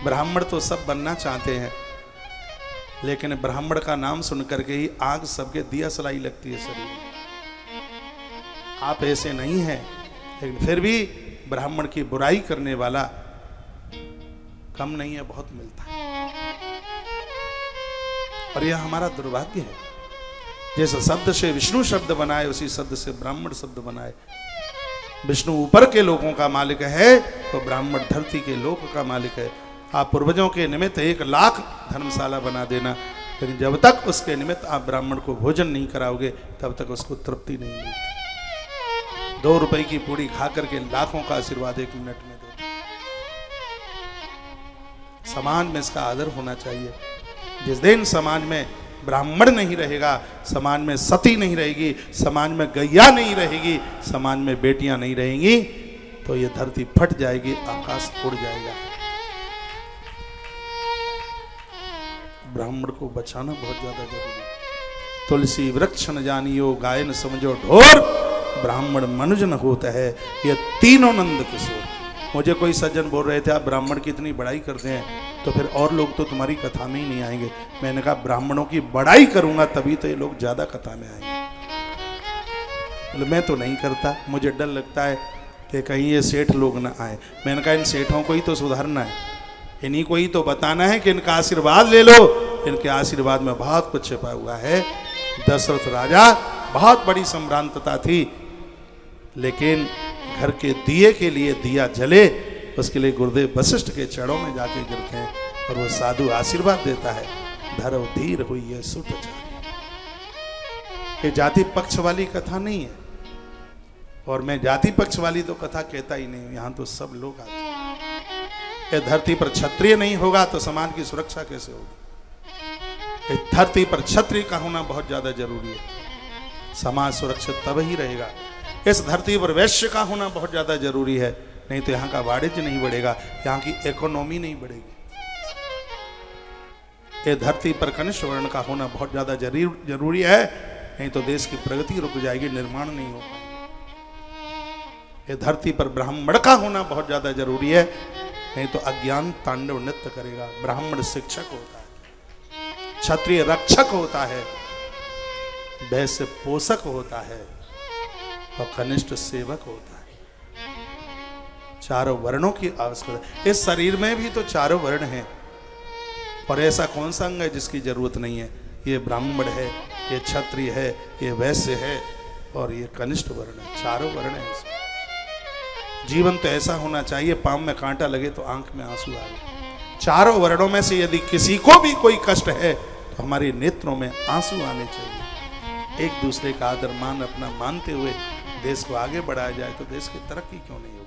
ब्राह्मण तो सब बनना चाहते हैं, लेकिन ब्राह्मण का नाम सुन करके ही आग सबके दिया सलाई लगती है शरीर में। आप ऐसे नहीं हैं, लेकिन फिर भी ब्राह्मण की बुराई करने वाला कम नहीं है, बहुत मिलता है। और यह हमारा दुर्भाग्य है। जैसे शब्द से विष्णु शब्द बनाए, उसी शब्द से ब्राह्मण शब्द बनाए। विष्णु ऊपर के लोगों का मालिक है, तो ब्राह्मण धरती के लोक का मालिक है। आप पूर्वजों के निमित्त 1,00,000 धर्मशाला बना देना, लेकिन जब तक उसके निमित्त आप ब्राह्मण को भोजन नहीं कराओगे, तब तक उसको तृप्ति नहीं मिलती। 2 रुपए की पूड़ी खा करके लाखों का आशीर्वाद 1 मिनट में दे। समाज में इसका आदर होना चाहिए। जिस दिन समाज में ब्राह्मण नहीं रहेगा, समाज में सती नहीं रहेगी, समाज में गैया नहीं रहेगी, समाज में बेटियां नहीं रहेंगी, तो ये धरती फट जाएगी, आकाश उड़ जाएगा। ब्राह्मण को बचाना बहुत ज्यादा जरूरी है। तुलसी वृक्ष न जानियो, गाय न समझो ढोर, ब्राह्मण मनुज न होता है, ये तीनों नंद किशोर। मुझे कोई सज्जन बोल रहे थे आप ब्राह्मण की इतनी बड़ाई करते हैं, तो फिर और लोग तो तुम्हारी कथा में ही नहीं आएंगे। मैंने कहा ब्राह्मणों की बड़ाई करूंगा तभी तो ये लोग ज्यादा कथा में आएंगे। मैं तो नहीं करता, मुझे डर लगता है कि कहीं ये सेठ लोग ना आए। मैंने कहा इन सेठों को ही तो सुधारना है, इन्हीं को ही तो बताना है कि इनका आशीर्वाद ले लो। इनके आशीर्वाद में बहुत कुछ छिपा हुआ है। दशरथ राजा बहुत बड़ी संभ्रांतता थी, लेकिन घर के दिए के लिए दिया जले, उसके लिए गुरुदेव वशिष्ठ के चरणों में जाके गिरते हैं और वो साधु आशीर्वाद देता है, धरो धीर हुई है सुत जाति। ये जाति पक्ष वाली कथा नहीं है, और मैं जाति पक्ष वाली तो कथा कहता ही नहीं, यहां तो सब लोग आते हैं। ये धरती पर क्षत्रिय नहीं होगा तो समाज की सुरक्षा कैसे होगी? इस धरती पर क्षत्रिय का होना बहुत ज्यादा जरूरी है, समाज सुरक्षित तब ही रहेगा। इस धरती पर वैश्य का होना बहुत ज्यादा जरूरी है, नहीं तो यहाँ का वाणिज्य नहीं बढ़ेगा, यहाँ की इकोनॉमी नहीं बढ़ेगी। ये धरती पर कनिष्ठ वर्ण का होना बहुत ज्यादा जरूरी है, नहीं तो देश की प्रगति रुक जाएगी, निर्माण नहीं होगा। ये धरती पर ब्राह्मण का होना बहुत ज्यादा जरूरी है, नहीं तो अज्ञान तांडव नृत्य करेगा। ब्राह्मण शिक्षक होता है, क्षत्रिय रक्षक होता है, वैश्य पोषक होता है, और कनिष्ठ सेवक होता है। चारों वर्णों की आवश्यकता। इस शरीर में भी तो चारों वर्ण हैं, और ऐसा कौन सा अंग है जिसकी जरूरत नहीं है? ये ब्राह्मण है, ये क्षत्रिय है, ये वैश्य है, और ये कनिष्ठ वर्ण है। चारों वर्ण है इसमें। जीवन तो ऐसा होना चाहिए, पाँव में कांटा लगे तो आंख में आंसू आए। चारों वर्णों में से यदि किसी को भी कोई कष्ट है, तो हमारे नेत्रों में आंसू आने चाहिए। एक दूसरे का आदर मान अपना मानते हुए देश को आगे बढ़ाया जाए, तो देश की तरक्की क्यों नहीं होगी?